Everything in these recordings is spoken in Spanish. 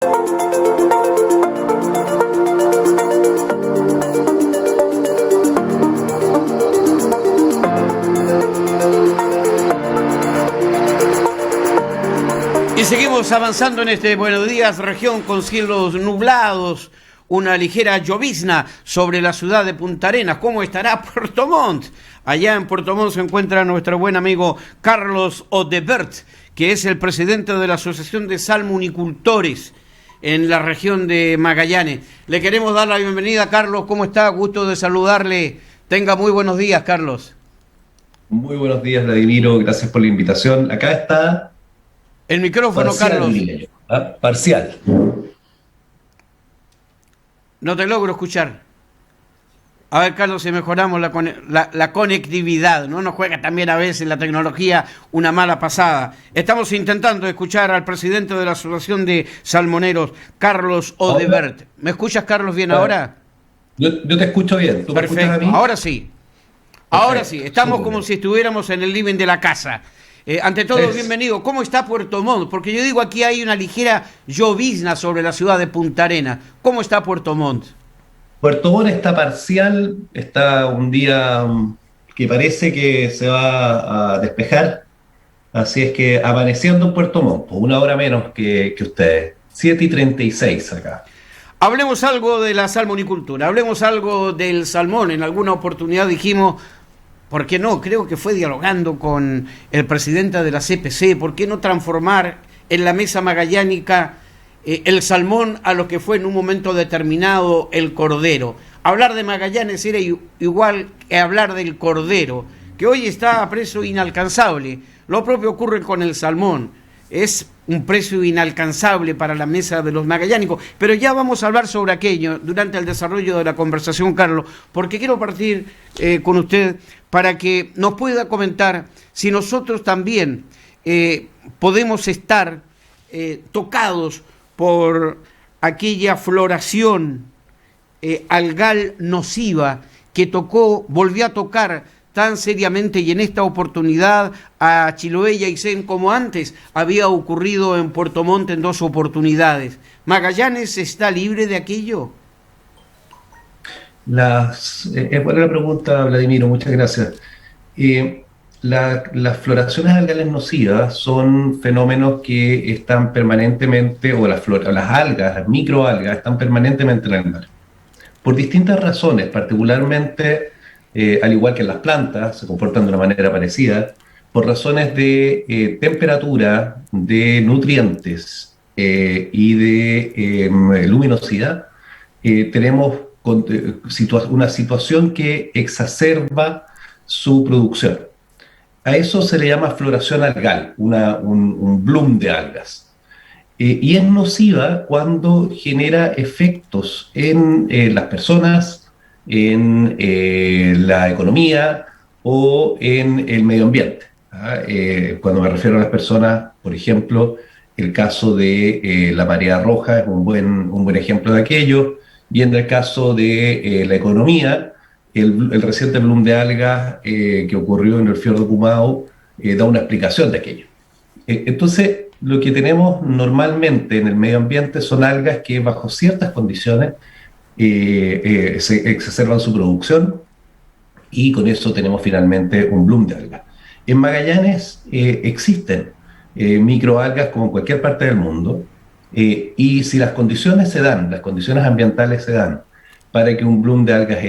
Y seguimos avanzando en este Buenos Días, región con cielos nublados, una ligera llovizna sobre la ciudad de Punta Arenas. ¿Cómo estará Puerto Montt? Allá en Puerto Montt se encuentra nuestro buen amigo Carlos Odebert, que es el presidente de la Asociación de Salmonicultores en la región de Magallanes. Le queremos dar la bienvenida, Carlos. ¿Cómo está? Gusto de saludarle. Tenga muy buenos días, Carlos. Muy buenos días, Vladimiro. Gracias por la invitación. Acá está... El micrófono, parcial, Carlos. Parcial. No te logro escuchar. A ver, Carlos, si mejoramos la conectividad, ¿no? Nos juega también a veces la tecnología una mala pasada. Estamos intentando escuchar al presidente de la Asociación de Salmoneros, Carlos Odebert. ¿Me escuchas, Carlos, bien ahora? Yo te escucho bien. ¿Tú Perfecto. me escuchas a mí? Ahora sí. Ahora sí. Estamos como si estuviéramos en el living de la casa. Ante todo, bienvenido. ¿Cómo está Puerto Montt? Porque yo digo, aquí hay una ligera llovizna sobre la ciudad de Punta Arenas. ¿Cómo está Puerto Montt? Puerto Montt está parcial, está un día que parece que se va a despejar, así es que amaneciendo en Puerto Montt, pues una hora menos que ustedes, 7:36 acá. Hablemos algo de la salmonicultura, hablemos algo del salmón. En alguna oportunidad dijimos, ¿por qué no? Creo que fue dialogando con el presidente de la CPC, ¿por qué no transformar en la mesa magallánica el salmón a lo que fue en un momento determinado el cordero? Hablar de Magallanes era igual que hablar del cordero, que hoy está a precio inalcanzable. Lo propio ocurre con el salmón. Es un precio inalcanzable para la mesa de los magallánicos, pero ya vamos a hablar sobre aquello durante el desarrollo de la conversación, Carlos, porque quiero partir con usted para que nos pueda comentar si nosotros también podemos estar tocados por aquella floración algal nociva que volvió a tocar tan seriamente y en esta oportunidad a Chiloé y Aysén como antes había ocurrido en Puerto Montt en 2 oportunidades. ¿Magallanes está libre de aquello? Es buena la pregunta, Vladimiro, muchas gracias. Las floraciones algales nocivas son fenómenos que están permanentemente, o las algas, las microalgas, están permanentemente en el mar. Por distintas razones, particularmente, al igual que en las plantas, se comportan de una manera parecida, por razones de temperatura, de nutrientes y de luminosidad, tenemos una situación que exacerba su producción. A eso se le llama floración algal, un bloom de algas. Y es nociva cuando genera efectos en las personas, en la economía o en el medio ambiente. Cuando me refiero a las personas, por ejemplo, el caso de la marea roja es un buen ejemplo de aquello, y en el caso de la economía, el reciente bloom de algas que ocurrió en el fiordo Kumao da una explicación de aquello. Entonces, lo que tenemos normalmente en el medio ambiente son algas que bajo ciertas condiciones se exacerban su producción y con eso tenemos finalmente un bloom de algas. En Magallanes existen microalgas como en cualquier parte del mundo y si las condiciones se dan, las condiciones ambientales se dan para que un bloom de algas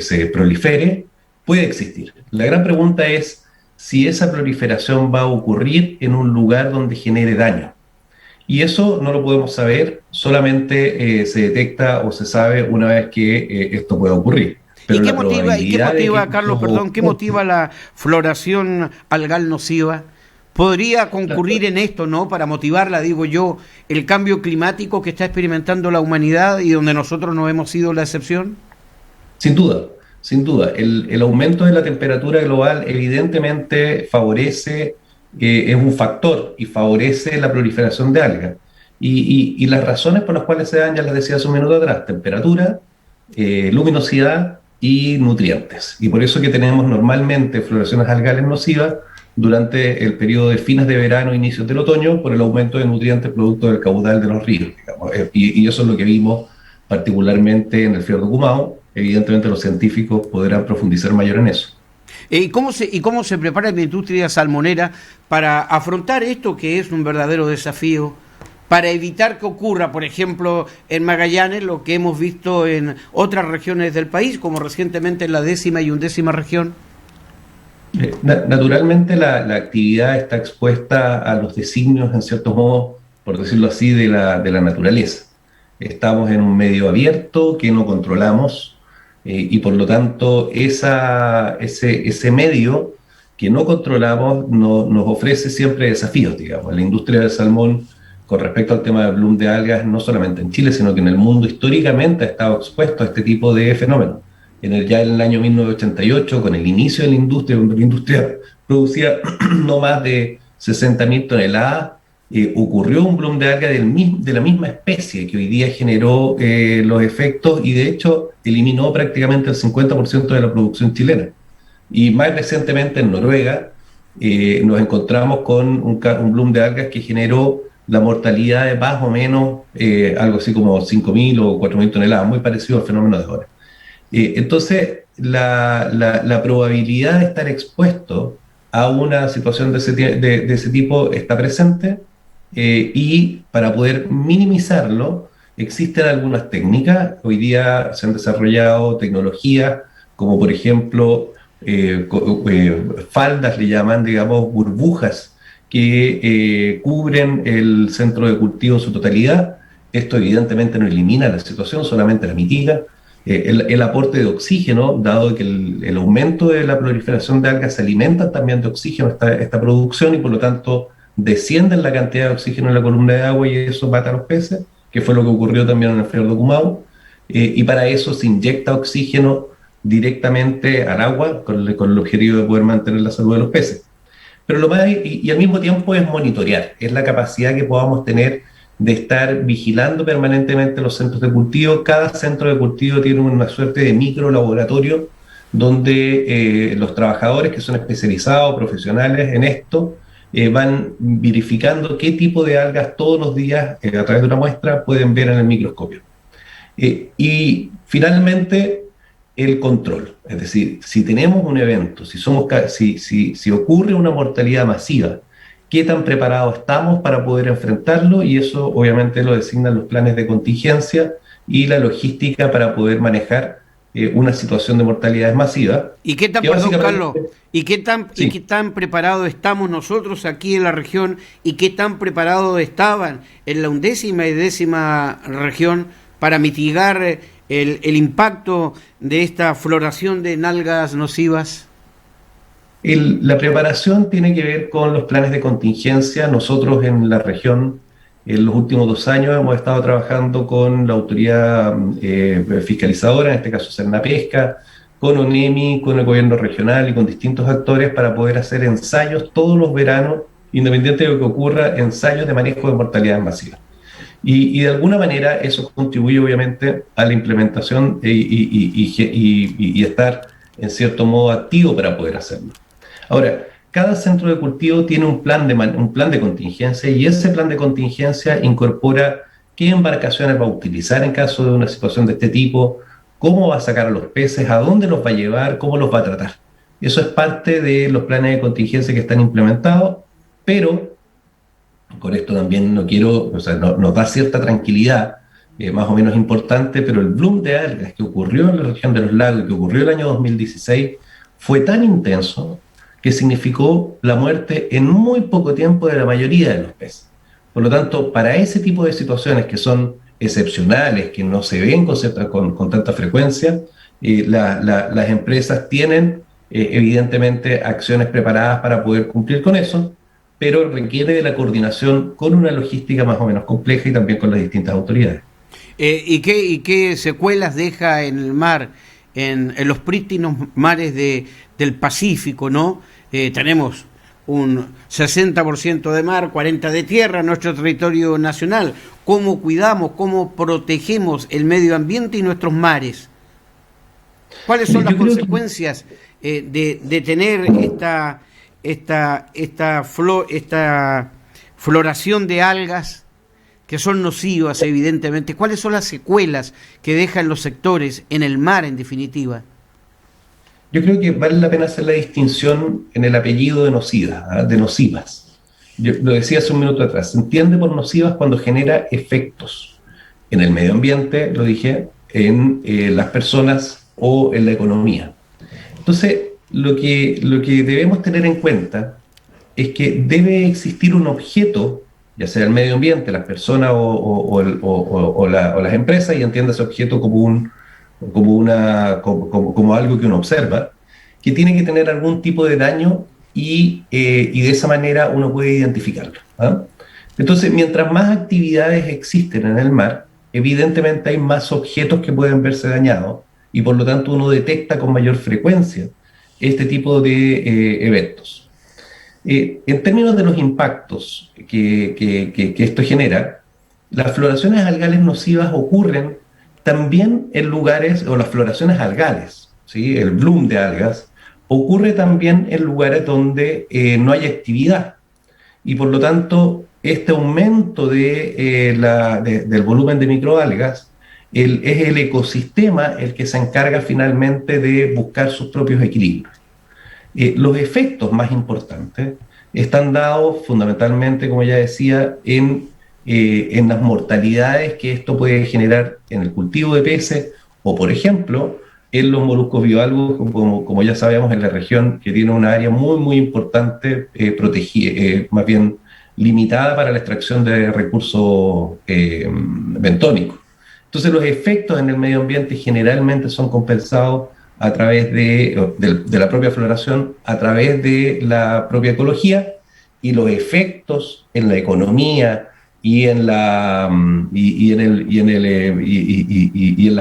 se prolifere, puede existir. La gran pregunta es si esa proliferación va a ocurrir en un lugar donde genere daño. Y eso no lo podemos saber, solamente se detecta o se sabe una vez que esto puede ocurrir. Pero ¿Y qué motiva, Carlos, qué motiva la floración algal nociva? ¿Podría concurrir en esto, no? Para motivarla, digo yo, el cambio climático que está experimentando la humanidad y donde nosotros no hemos sido la excepción. Sin duda, sin duda. El aumento de la temperatura global evidentemente favorece, es un factor y favorece la proliferación de algas. Y las razones por las cuales se dan, ya les decía hace un minuto atrás, temperatura, luminosidad y nutrientes. Y por eso que tenemos normalmente floraciones algales nocivas durante el periodo de fines de verano e inicios del otoño por el aumento de nutrientes producto del caudal de los ríos, digamos. Y eso es lo que vimos particularmente en el fiordo Kumau. Evidentemente los científicos podrán profundizar mayor en eso. ¿Y cómo se prepara la industria salmonera para afrontar esto que es un verdadero desafío, para evitar que ocurra, por ejemplo, en Magallanes, lo que hemos visto en otras regiones del país, como recientemente en la 10ª y 11ª región? Naturalmente la actividad está expuesta a los designios, en cierto modo, por decirlo así, de la naturaleza. Estamos en un medio abierto que no controlamos, y por lo tanto ese medio que no controlamos nos ofrece siempre desafíos, digamos. La industria del salmón, con respecto al tema del bloom de algas, no solamente en Chile, sino que en el mundo históricamente ha estado expuesto a este tipo de fenómenos. Ya en el año 1988, con el inicio de la industria, cuando la industria producía no más de 60.000 toneladas, ocurrió un bloom de algas de la misma especie que hoy día generó los efectos y de hecho eliminó prácticamente el 50% de la producción chilena. Y más recientemente en Noruega nos encontramos con un bloom de algas que generó la mortalidad de más o menos algo así como 5.000 o 4.000 toneladas, muy parecido al fenómeno de ahora. Entonces, la probabilidad de estar expuesto a una situación de ese tipo está presente, y para poder minimizarlo existen algunas técnicas. Hoy día se han desarrollado tecnologías como por ejemplo faldas, le llaman, digamos, burbujas que cubren el centro de cultivo en su totalidad. Esto evidentemente no elimina la situación, solamente la mitiga. El aporte de oxígeno, dado que el aumento de la proliferación de algas se alimenta también de oxígeno esta producción y por lo tanto desciende la cantidad de oxígeno en la columna de agua y eso mata a los peces, que fue lo que ocurrió también en el fiordo Kumau, y para eso se inyecta oxígeno directamente al agua con el objetivo de poder mantener la salud de los peces. Pero lo más, y al mismo tiempo es monitorear, es la capacidad que podamos tener de estar vigilando permanentemente los centros de cultivo. Cada centro de cultivo tiene una suerte de micro laboratorio donde los trabajadores que son especializados, profesionales en esto, van verificando qué tipo de algas todos los días a través de una muestra pueden ver en el microscopio. Y finalmente el control, es decir, si tenemos un evento, si ocurre una mortalidad masiva, qué tan preparados estamos para poder enfrentarlo, y eso obviamente lo designan los planes de contingencia y la logística para poder manejar una situación de mortalidades masiva. ¿Y qué tan, perdón, Carlos, ¿y qué tan preparados estamos nosotros aquí en la región y qué tan preparados estaban en la 11ª y 10ª región para mitigar el impacto de esta floración de algas nocivas? La preparación tiene que ver con los planes de contingencia. Nosotros en la región, en los últimos 2 años, hemos estado trabajando con la autoridad fiscalizadora, en este caso Cernapesca, con ONEMI, con el gobierno regional y con distintos actores para poder hacer ensayos todos los veranos, independiente de lo que ocurra, ensayos de manejo de mortalidad masiva. Y de alguna manera eso contribuye obviamente a la implementación y estar en cierto modo activo para poder hacerlo. Ahora, cada centro de cultivo tiene un plan de contingencia y ese plan de contingencia incorpora qué embarcaciones va a utilizar en caso de una situación de este tipo, cómo va a sacar a los peces, a dónde los va a llevar, cómo los va a tratar. Eso es parte de los planes de contingencia que están implementados, pero con esto también nos da cierta tranquilidad, más o menos importante, pero el bloom de algas que ocurrió en la región de los lagos y que ocurrió el año 2016 fue tan intenso que significó la muerte en muy poco tiempo de la mayoría de los peces. Por lo tanto, para ese tipo de situaciones que son excepcionales, que no se ven con tanta frecuencia, las empresas tienen evidentemente acciones preparadas para poder cumplir con eso, pero requiere de la coordinación con una logística más o menos compleja y también con las distintas autoridades. ¿Y qué secuelas deja en el mar, en los prístinos mares del Pacífico, ¿no? Tenemos un 60% de mar, 40% de tierra en nuestro territorio nacional. ¿Cómo cuidamos, cómo protegemos el medio ambiente y nuestros mares? ¿Cuáles son las consecuencias de tener esta floración de algas que son nocivas, evidentemente? ¿Cuáles son las secuelas que dejan los sectores en el mar, en definitiva? Yo creo que vale la pena hacer la distinción en el apellido de nociva, ¿ah? De nocivas. Yo lo decía hace un minuto atrás, se entiende por nocivas cuando genera efectos en el medio ambiente, lo dije, en las personas o en la economía. Entonces, lo que debemos tener en cuenta es que debe existir un objeto, ya sea el medio ambiente, las personas o las empresas, y entienda ese objeto como algo que uno observa, que tiene que tener algún tipo de daño y de esa manera uno puede identificarlo, ¿ah? Entonces, mientras más actividades existen en el mar, evidentemente hay más objetos que pueden verse dañados y por lo tanto uno detecta con mayor frecuencia este tipo de eventos. En términos de los impactos que esto genera, las floraciones algales nocivas ocurren también en lugares, o las floraciones algales, ¿sí? El bloom de algas, ocurre también en lugares donde no hay actividad y por lo tanto este aumento del volumen de microalgas es el ecosistema el que se encarga finalmente de buscar sus propios equilibrios. Los efectos más importantes están dados fundamentalmente, como ya decía, en las mortalidades que esto puede generar en el cultivo de peces o, por ejemplo, en los moluscos bivalvos, como ya sabemos, en la región que tiene una área muy, muy importante, protegida, más bien limitada para la extracción de recursos bentónicos. Entonces, los efectos en el medio ambiente generalmente son compensados a través de la propia floración, a través de la propia ecología, y los efectos en la economía y en las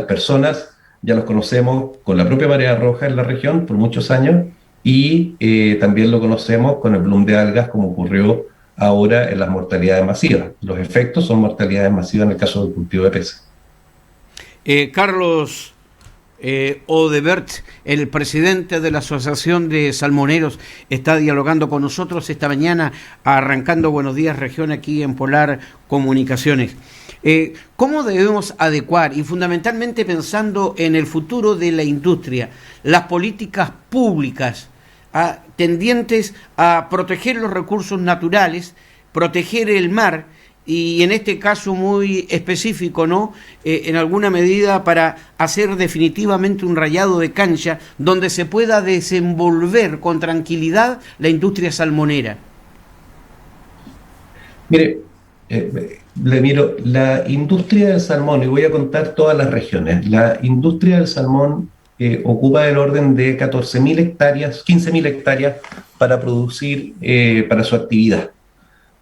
personas ya los conocemos con la propia marea roja en la región por muchos años, y también lo conocemos con el bloom de algas, como ocurrió ahora en las mortalidades masivas. Los efectos son mortalidades masivas en el caso del cultivo de peces. Carlos Odebert, el presidente de la Asociación de Salmoneros, está dialogando con nosotros esta mañana, arrancando Buenos Días Región aquí en Polar Comunicaciones. ¿Cómo debemos adecuar, y fundamentalmente pensando en el futuro de la industria, las políticas públicas tendientes a proteger los recursos naturales, proteger el mar, y en este caso muy específico, ¿no? En alguna medida para hacer definitivamente un rayado de cancha donde se pueda desenvolver con tranquilidad la industria salmonera? Mire, le miro, la industria del salmón, y voy a contar todas las regiones, la industria del salmón ocupa el orden de 14.000 hectáreas, 15.000 hectáreas para producir, para su actividad.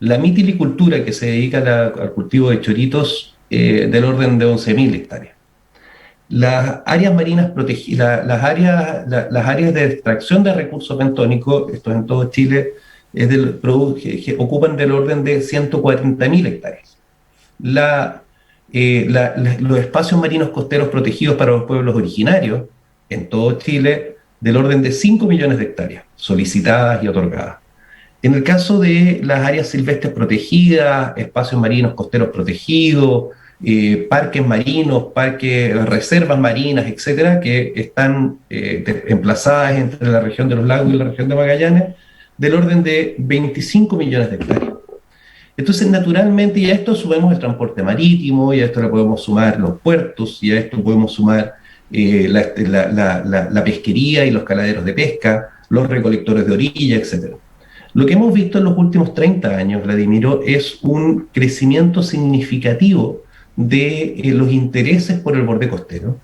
La mitilicultura, que se dedica al cultivo de choritos, del orden de 11.000 hectáreas. Las áreas marinas protegidas, las áreas de extracción de recursos bentónicos, esto en todo Chile, ocupan del orden de 140.000 hectáreas. Los espacios marinos costeros protegidos para los pueblos originarios, en todo Chile, del orden de 5 millones de hectáreas, solicitadas y otorgadas. En el caso de las áreas silvestres protegidas, espacios marinos costeros protegidos, parques marinos, reservas marinas, etcétera, que están emplazadas entre la región de los lagos y la región de Magallanes, del orden de 25 millones de hectáreas. Entonces, naturalmente, y a esto sumemos el transporte marítimo, y a esto le podemos sumar los puertos, y a esto podemos sumar la pesquería y los caladeros de pesca, los recolectores de orilla, etcétera. Lo que hemos visto en los últimos 30 años, Vladimiro, es un crecimiento significativo de los intereses por el borde costero.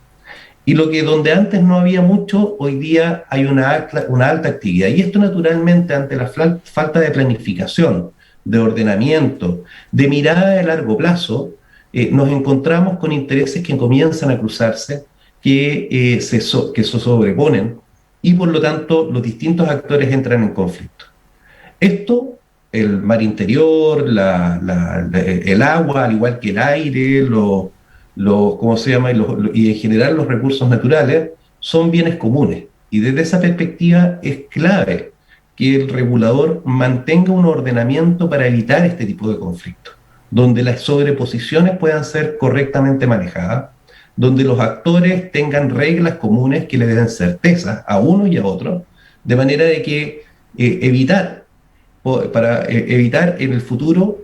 Y donde antes no había mucho, hoy día hay una alta actividad. Y esto naturalmente, ante la falta de planificación, de ordenamiento, de mirada de largo plazo, nos encontramos con intereses que comienzan a cruzarse, que se sobreponen, y por lo tanto los distintos actores entran en conflicto. Esto, el mar interior, el agua, al igual que el aire, ¿cómo se llama? Y en general los recursos naturales son bienes comunes. Y desde esa perspectiva es clave que el regulador mantenga un ordenamiento para evitar este tipo de conflictos, donde las sobreposiciones puedan ser correctamente manejadas, donde los actores tengan reglas comunes que le den certeza a uno y a otro, de manera de que evitar en el futuro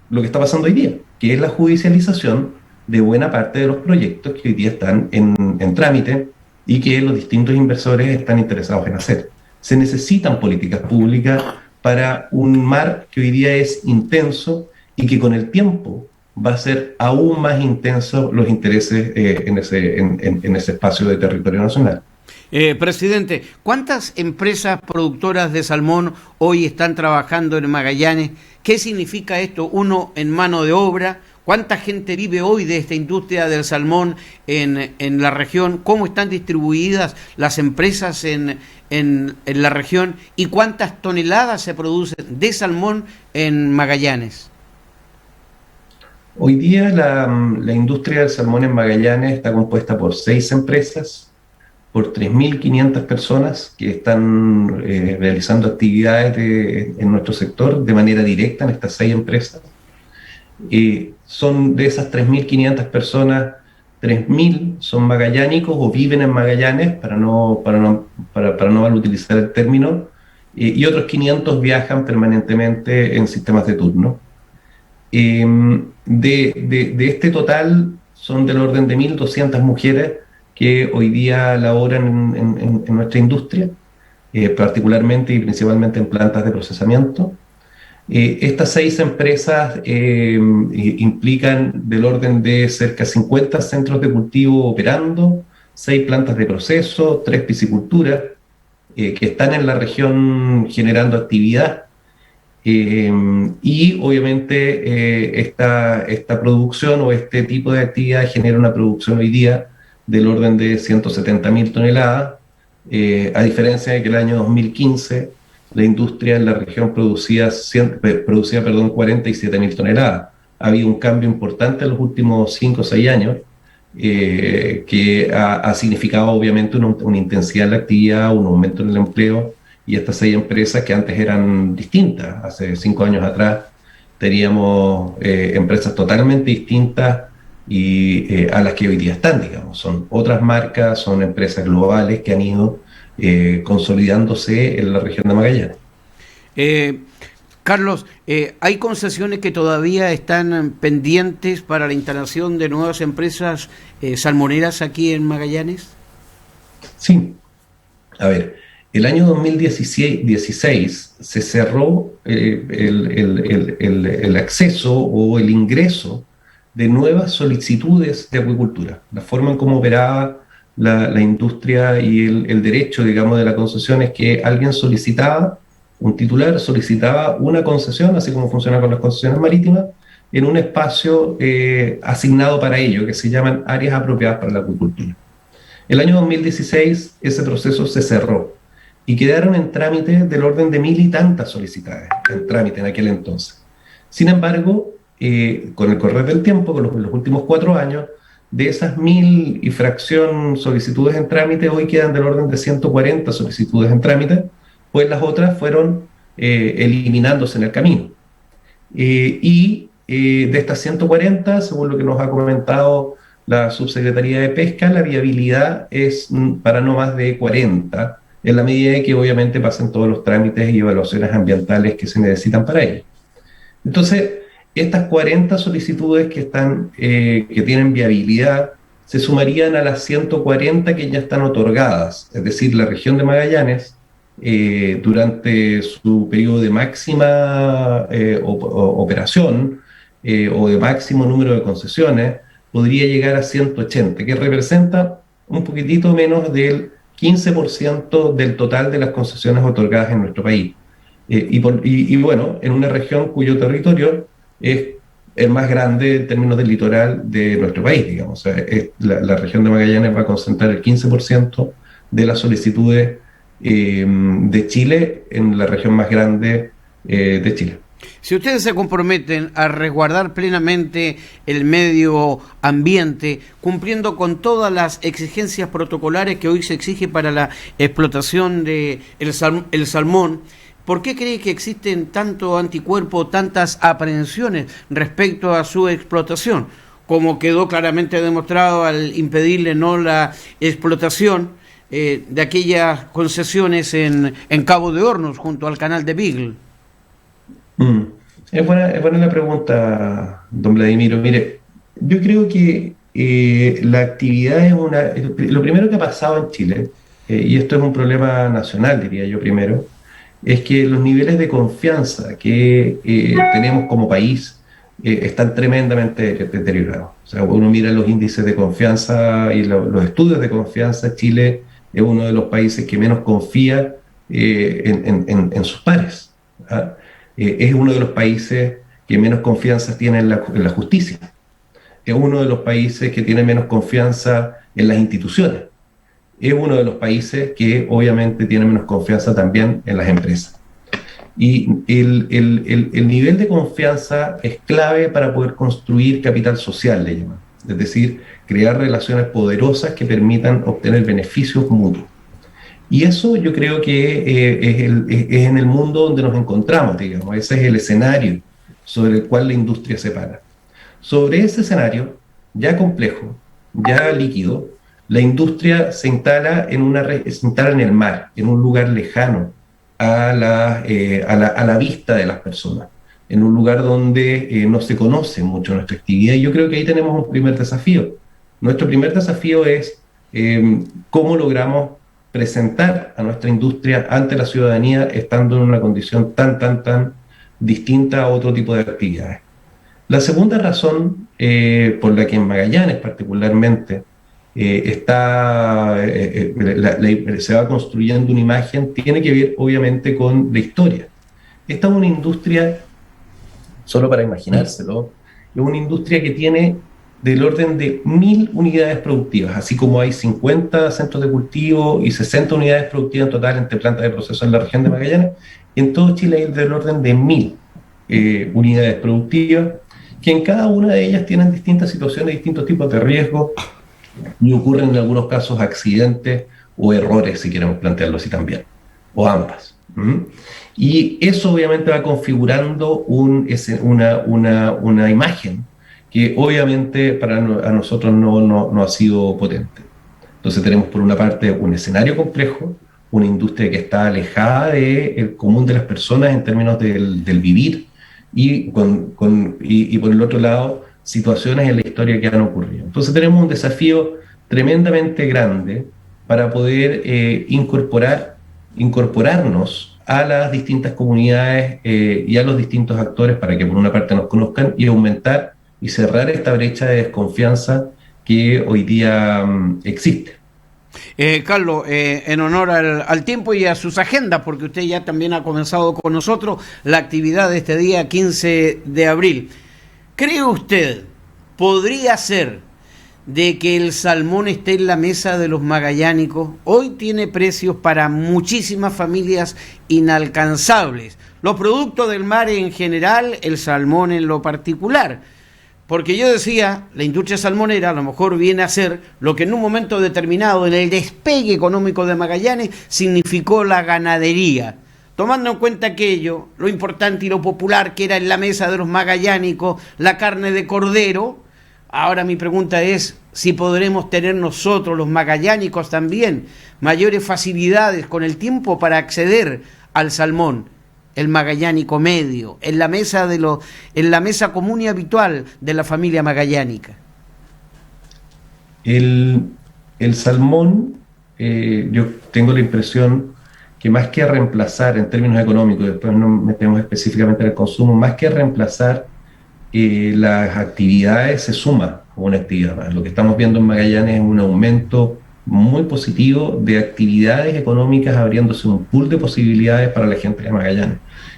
lo que está pasando hoy día, que es la judicialización de buena parte de los proyectos que hoy día están en trámite y que los distintos inversores están interesados en hacer. Se necesitan políticas públicas para un mar que hoy día es intenso y que con el tiempo va a ser aún más intenso los intereses en ese espacio de territorio nacional. Presidente, ¿cuántas empresas productoras de salmón hoy están trabajando en Magallanes? ¿Qué significa esto? Uno, en mano de obra. ¿Cuánta gente vive hoy de esta industria del salmón en la región? ¿Cómo están distribuidas las empresas en la región? ¿Y cuántas toneladas se producen de salmón en Magallanes? Hoy día la industria del salmón en Magallanes está compuesta por 6 empresas, por 3.500 personas que están realizando actividades en nuestro sector de manera directa en estas 6 empresas. Son de esas 3.500 personas, 3.000 son magallánicos o viven en Magallanes, para no mal utilizar el término, y otros 500 viajan permanentemente en sistemas de turno. De este total son del orden de 1.200 mujeres que hoy día laboran en nuestra industria, particularmente y principalmente en plantas de procesamiento. Estas 6 empresas implican del orden de cerca de 50 centros de cultivo operando, 6 plantas de proceso, 3 pisciculturas que están en la región generando actividad. Y obviamente esta producción o este tipo de actividad genera una producción hoy día del orden de 170.000 toneladas, a diferencia de que el año 2015 la industria en la región producía 47.000 toneladas. Ha habido un cambio importante en los últimos 5 o 6 años, que ha significado obviamente una intensidad en la actividad, un aumento en el empleo, y estas 6 empresas que antes eran distintas. Hace 5 años atrás teníamos empresas totalmente distintas y a las que hoy día están, digamos. Son otras marcas, son empresas globales que han ido consolidándose en la región de Magallanes. Carlos, ¿hay concesiones que todavía están pendientes para la instalación de nuevas empresas salmoneras aquí en Magallanes? Sí. A ver, el año 2016 se cerró el acceso o el ingreso de nuevas solicitudes de acuicultura. La forma en cómo operaba la industria y el derecho, digamos, de la concesión es que alguien solicitaba, un titular solicitaba una concesión, así como funciona con las concesiones marítimas, en un espacio asignado para ello, que se llaman áreas apropiadas para la acuicultura. El año 2016 ese proceso se cerró y quedaron en trámite del orden de 1.000 y tantas solicitadas en trámite en aquel entonces. Sin embargo, con el correr del tiempo, con los últimos 4 años, de esas 1.000 y fracción solicitudes en trámite, hoy quedan del orden de 140 solicitudes en trámite, pues las otras fueron eliminándose en el camino. De estas 140, según lo que nos ha comentado la Subsecretaría de Pesca, la viabilidad es para no más de 40, en la medida de que obviamente pasen todos los trámites y evaluaciones ambientales que se necesitan para ello. Entonces, estas 40 solicitudes que tienen viabilidad se sumarían a las 140 que ya están otorgadas, es decir, la región de Magallanes, durante su periodo de máxima operación o de máximo número de concesiones, podría llegar a 180, que representa un poquitito menos del 15% del total de las concesiones otorgadas en nuestro país. Y bueno, en una región cuyo territorio es el más grande en términos del litoral de nuestro país, digamos. O sea, la región de Magallanes va a concentrar el 15% de las solicitudes de Chile en la región más grande de Chile. Si ustedes se comprometen a resguardar plenamente el medio ambiente, cumpliendo con todas las exigencias protocolares que hoy se exige para la explotación del salmón, ¿por qué cree que existen tanto anticuerpo, tantas aprehensiones respecto a su explotación? Como quedó claramente demostrado al impedirle no la explotación de aquellas concesiones en Cabo de Hornos, junto al canal de Beagle. Mm. Es buena la pregunta, don Vladimiro. Mire, yo creo que la actividad lo primero que ha pasado en Chile, y esto es un problema nacional, diría yo primero, es que los niveles de confianza que tenemos como país están tremendamente deteriorados. O sea, uno mira los índices de confianza y los estudios de confianza. Chile es uno de los países que menos confía en sus pares, ¿ah? Es uno de los países que menos confianza tiene en la justicia. Es uno de los países que tiene menos confianza en las instituciones. Es uno de los países que obviamente tiene menos confianza también en las empresas. Y el nivel de confianza es clave para poder construir capital social, le llaman. Es decir, crear relaciones poderosas que permitan obtener beneficios mutuos. Y eso yo creo que es en el mundo donde nos encontramos, digamos. Ese es el escenario sobre el cual la industria se para. Sobre ese escenario, ya complejo, ya líquido, la industria se instala en el mar, en un lugar lejano a la vista de las personas, en un lugar donde no se conoce mucho nuestra actividad. Y yo creo que ahí tenemos un primer desafío. Nuestro primer desafío es cómo logramos presentar a nuestra industria ante la ciudadanía estando en una condición tan distinta a otro tipo de actividades. La segunda razón por la que en Magallanes particularmente se va construyendo una imagen tiene que ver obviamente con la historia. Esta es una industria, solo para imaginárselo, es una industria que tiene del orden de 1.000 unidades productivas, así como hay 50 centros de cultivo y 60 unidades productivas en total entre plantas de proceso en la región de Magallanes. En todo Chile hay del orden de 1.000 unidades productivas, que en cada una de ellas tienen distintas situaciones, distintos tipos de riesgos, y ocurren en algunos casos accidentes o errores, si queremos plantearlo así también, o ambas. Y eso obviamente va configurando una imagen que obviamente a nosotros no ha sido potente. Entonces tenemos por una parte un escenario complejo, una industria que está alejada del común de las personas en términos del vivir, y por el otro lado situaciones en la historia que han ocurrido. Entonces tenemos un desafío tremendamente grande para poder incorporarnos a las distintas comunidades y a los distintos actores para que por una parte nos conozcan y aumentar y cerrar esta brecha de desconfianza que hoy día existe. Carlos, en honor al tiempo y a sus agendas, porque usted ya también ha comenzado con nosotros la actividad de este día 15 de abril. ¿Cree usted, podría ser de que el salmón esté en la mesa de los magallánicos? Hoy tiene precios para muchísimas familias inalcanzables. Los productos del mar en general, el salmón en lo particular. Porque yo decía, la industria salmonera a lo mejor viene a ser lo que en un momento determinado, en el despegue económico de Magallanes, significó la ganadería. Tomando en cuenta aquello, lo importante y lo popular que era en la mesa de los magallánicos, la carne de cordero, ahora mi pregunta es si podremos tener nosotros, los magallánicos también, mayores facilidades con el tiempo para acceder al salmón, el magallánico medio, en la mesa común y habitual de la familia magallánica. El salmón, yo tengo la impresión que más que reemplazar en términos económicos, después nos metemos específicamente en el consumo, más que reemplazar las actividades, se suma a una actividad más. Lo que estamos viendo en Magallanes es un aumento muy positivo de actividades económicas, abriéndose un pool de posibilidades para la gente de Magallanes.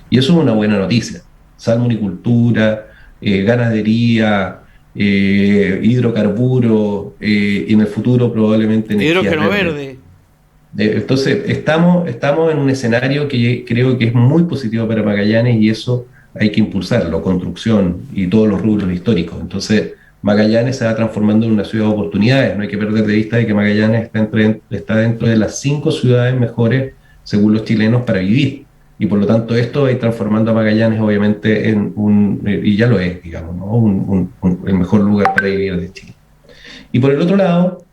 Y eso es una buena noticia. Salmonicultura, ganadería, hidrocarburos, y en el futuro probablemente hidrógeno verde. Entonces, estamos en un escenario que creo que es muy positivo para Magallanes, y eso hay que impulsarlo, construcción y todos los rubros históricos. Entonces, Magallanes se va transformando en una ciudad de oportunidades. No hay que perder de vista de que Magallanes está dentro de las 5 ciudades mejores, según los chilenos, para vivir. y por lo tanto esto va a ir transformando a Magallanes obviamente en y ya lo es, digamos, ¿no? El mejor lugar para vivir de Chile. Y por el otro lado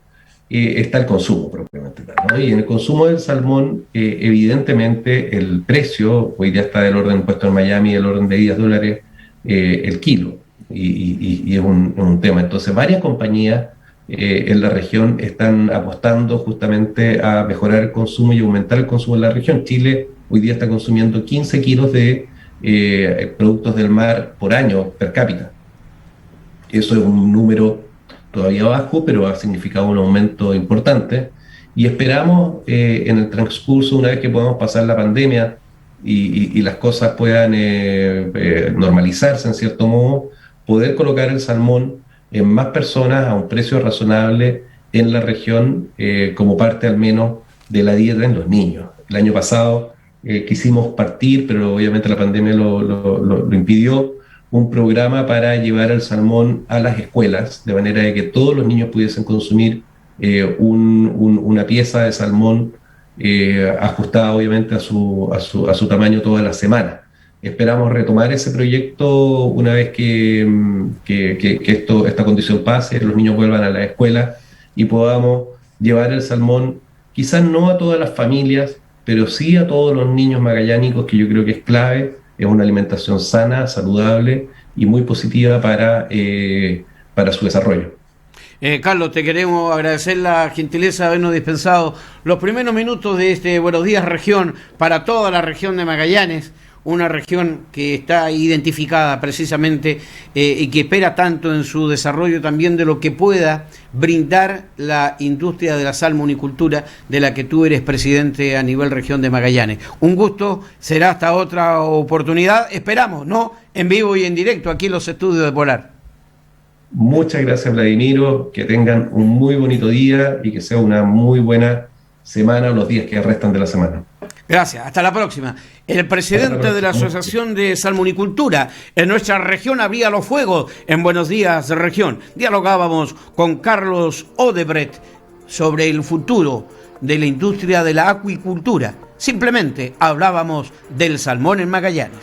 está el consumo propiamente tal, ¿no? Y en el consumo del salmón, evidentemente el precio, hoy día está del orden puesto en Miami, del orden de $10 el kilo, y es un tema. Entonces varias compañías en la región están apostando justamente a mejorar el consumo y aumentar el consumo en la región. Chile hoy día está consumiendo 15 kilos de productos del mar por año per cápita. Eso es un número todavía bajo, pero ha significado un aumento importante. Y esperamos en el transcurso, una vez que podamos pasar la pandemia y las cosas puedan normalizarse en cierto modo, poder colocar el salmón en más personas a un precio razonable en la región, como parte al menos de la dieta en los niños. El año pasado quisimos partir, pero obviamente la pandemia lo impidió, un programa para llevar el salmón a las escuelas, de manera de que todos los niños pudiesen consumir una pieza de salmón ajustada obviamente a su tamaño toda la semana. Esperamos retomar ese proyecto una vez que esta condición pase, los niños vuelvan a la escuela y podamos llevar el salmón, quizás no a todas las familias, pero sí a todos los niños magallánicos, que yo creo que es clave. Es una alimentación sana, saludable y muy positiva para su desarrollo. Carlos, te queremos agradecer la gentileza de habernos dispensado los primeros minutos de este Buenos Días Región para toda la región de Magallanes, una región que está identificada precisamente y que espera tanto en su desarrollo también de lo que pueda brindar la industria de la salmonicultura, de la que tú eres presidente a nivel región de Magallanes. Un gusto, será hasta otra oportunidad, esperamos, ¿no? En vivo y en directo aquí en los estudios de Polar. Muchas gracias, Vladimiro, que tengan un muy bonito día y que sea una muy buena semana, los días que restan de la semana. Gracias, hasta la próxima. El presidente de la Asociación de Salmonicultura en nuestra región abría los fuegos en Buenos Días Región. Dialogábamos con Carlos Odebrecht sobre el futuro de la industria de la acuicultura. Simplemente hablábamos del salmón en Magallanes.